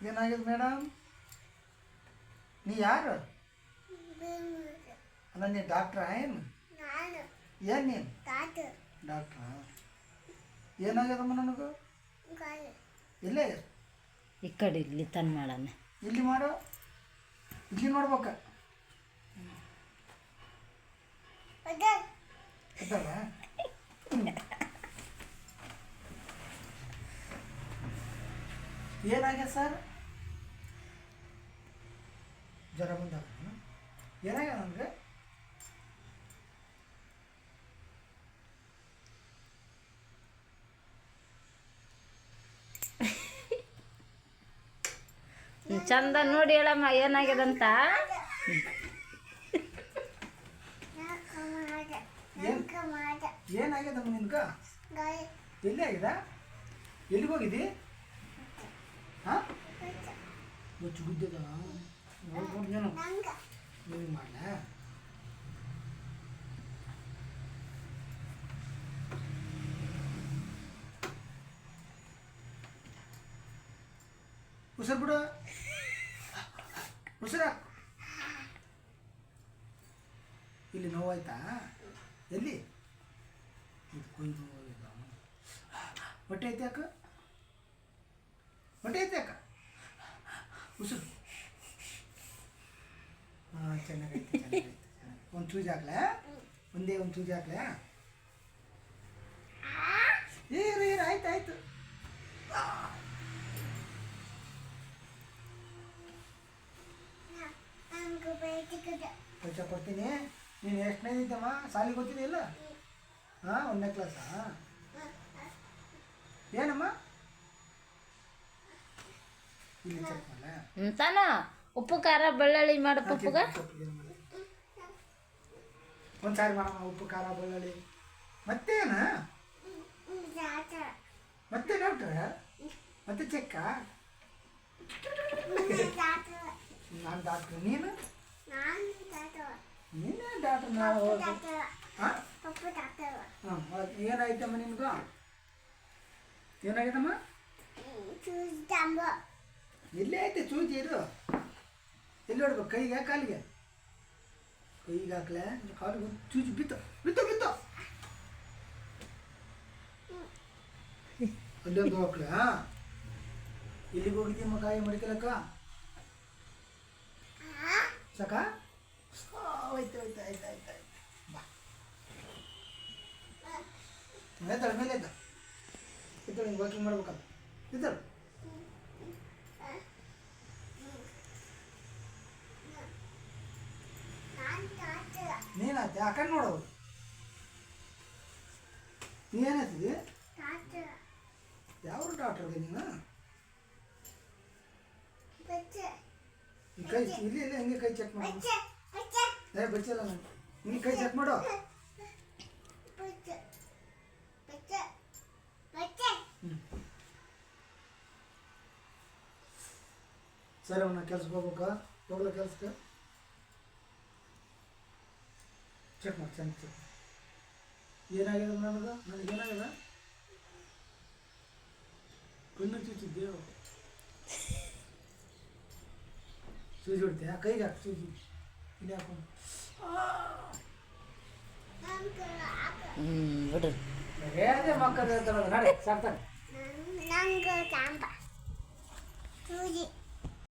ಏನಾಗಿದೆ ಮೇಡಮ್? ನೀ ಯಾರು? ಅಲ್ಲ ನೀ ಡಾಕ್ಟ್ರಾ ಏನು? ಏನು ನೀನು ಡಾಕ್ಟ್ರಾ? ಏನಾಗ್ಯದಮ್ಮ ನನಗೆ? ಇಲ್ಲೇ ಈ ಕಡೆ ಇಲ್ಲಿ ತನ್ ಮಾಡೋಣ. ಇಲ್ಲಿ ಮಾಡು, ಇಲ್ಲಿ ನೋಡ್ಬೇಕ. ಏನಾಗ್ಯದ ಸರ್? ಜ್ವರ ಬಂದಾಗ ಏನಾಗ್ಯದ ನನಗೆ? ಚಂದ ನೋಡಿ ಹೇಳಮ್ಮ ಏನಾಗ್ಯದಂತ. ಏನಾಗ್ಯದಮ್ಮ ನಿನ್ಗ? ಎಲ್ಲಿ ಆಗ್ಯದ? ಎಲ್ಲಿಗೆ ಹೋಗಿದ್ದಿ? ಹಾಂ ಬಚ್ಚು ಗುದ್ದದ ನೋಡ್ಕೊಂಡು ಏನು ನಿಮಗೆ ಮಾಡಲ? ಉಸಿರು ಬಿಡು, ಉಸಿರ. ಇಲ್ಲಿ ನೋವಾಯ್ತಾ? ಎಲ್ಲಿ? ಇದು ಕೊಯ್ದು ನೋವಾಗಿದೆ. ಹೊಟ್ಟೆ ಐತೆ ಯಾಕೆ? ಹೊಟ್ಟೆ ಐತೆ ಯಾಕೆ? ಉಸಿರು. ಹಾಂ ಚೆನ್ನಾಗೈತೆ ಚೆನ್ನಾಗೈತೆ. ಒಂದು ಚೂಜಿ ಹಾಕ್ಲಾ? ಒಂದೇ ಒಂದು ಚೂಜಿ ಹಾಕ್ಲಾ? ಏರು ಏರು ಆಯ್ತು ಆಯ್ತು. ಪರೀಕ್ಷೆ ಕೊಡ್ತೀನಿ. ನೀನು ಎಷ್ಟನೇ ಇದ್ದಮ್ಮ? ಸಾಲಿಗೆ ಹೋಗ್ತೀನಿ ಇಲ್ಲ? ಹಾಂ 1ನೇ ಕ್ಲಾಸಾ? ಏನಮ್ಮ? ಇಲ್ಲಿ ಚೆಕ್ ಮಾಡಲ ತಾನ ಉಪ್ಪು ಖಾರ ಬೆಳ್ಳುಳ್ಳಿ ಮಾಡು ಪಪ್ಪುಗ. ಒಂದು ಸಾರಿ ಮಾಡಮ್ಮ ಉಪ್ಪು ಖಾರ ಬೆಳ್ಳುಳ್ಳಿ. ಮತ್ತೇನ? ಮತ್ತೆ ಡಾಕ್ಟ್ರ? ಮತ್ತೆ ಚೆಕ್ಕ? ನಾನು ಡಾಕ್ಟ್ರು, ನೀನು? ನೀನೇ ಡಾಕ್ಟ್ರ್. ನಾವು ಹಾಂ ಹಾಂ ಏನಾಯ್ತಮ್ಮ ನಿಮ್ಗೆ? ಏನಾಯ್ತಮ್ಮ? ಎಲ್ಲೇ ಐತೆ ಚೂಜಿ? ಇರು. ಎಲ್ಲಿ ಹೊಡ್ಬೇಕು? ಕೈಗೆ ಕಾಲಿಗೆ? ಕೈಗೆ ಹಾಕ್ಲೆ? ಕಾಲಿಗೆ ಚೂಜಿ ಬಿತ್ತು ಬಿತ್ತು ಬಿತ್ತು. ಅಲ್ಲೊಂದು ಹೋಗ್ಲೆ? ಹಾಂ ಎಲ್ಲಿಗೆ ಹೋಗಿದ್ದೀಮ್ಮ ಕಾಯಿ ಮಡಿಕಲಕ್ಕ? ಸಾಕ? ಆಯ್ತು ಆಯ್ತು ಆಯ್ತು ಆಯ್ತು ಆಯ್ತು. ಬಾ ಎದ್ದಳು, ಮೇಲೆ ಎದ್ದ ಎದ್ದಳು. ಹಿಂಗೆ ವಾಕಿಂಗ್ ಮಾಡ್ಬೇಕಲ್ಲ. ಎದ್ದಳು. ನೀನಾಯ್ತು ಆ ಕಡೆ ನೋಡೋದು. ನೀನೇನಾಯ್ತಿದಿ? ಯಾವ ಡಾಕ್ಟರ್ಗೆ ನೀನು? ಕೈ ಇಲ್ಲಿ ಇಲ್ಲ, ಹಿಂಗೆ ಕೈ ಚೆಕ್ ಮಾಡು. ಬಚ್ಚಿಲ್ಲ ನಾನು. ಹಿಂಗೆ ಕೈ ಚೆಕ್ ಮಾಡು. ಸರಿ ಅವನ್ನ ಕೆಲ್ಸಕ್ಕೆ ಹೋಗ್ಬೇಕಾ? ಹೋಗ್ಲ ಕೆಲ್ಸಕ್ಕೆ? ಚೆಕ್ ಮಾಡಿ ಚೆಕ್ ಚೆಕ್. ಏನಾಗಿದೆ ನನಗೇನಾಗಿದೆ? ಕಣ್ಣು ಚುಚ್ಚಿದ್ದೇವು. ಸೂಜಿ ಹೊಡ್ತೀಯ? ಕೈಗೆ ಹಾಕಿ ಸೂಜಿ. ಇಲ್ಲಿ ಹಾಕೊಂಡು ಬಿಡು. ಹೇಳ್ದೆ ಮಕ್ಕಳು ಹೇಳ್ತಾರಲ್ಲ. ನಡೆ ಸಾಕ್ತಾನೆ. ನಂಗೆ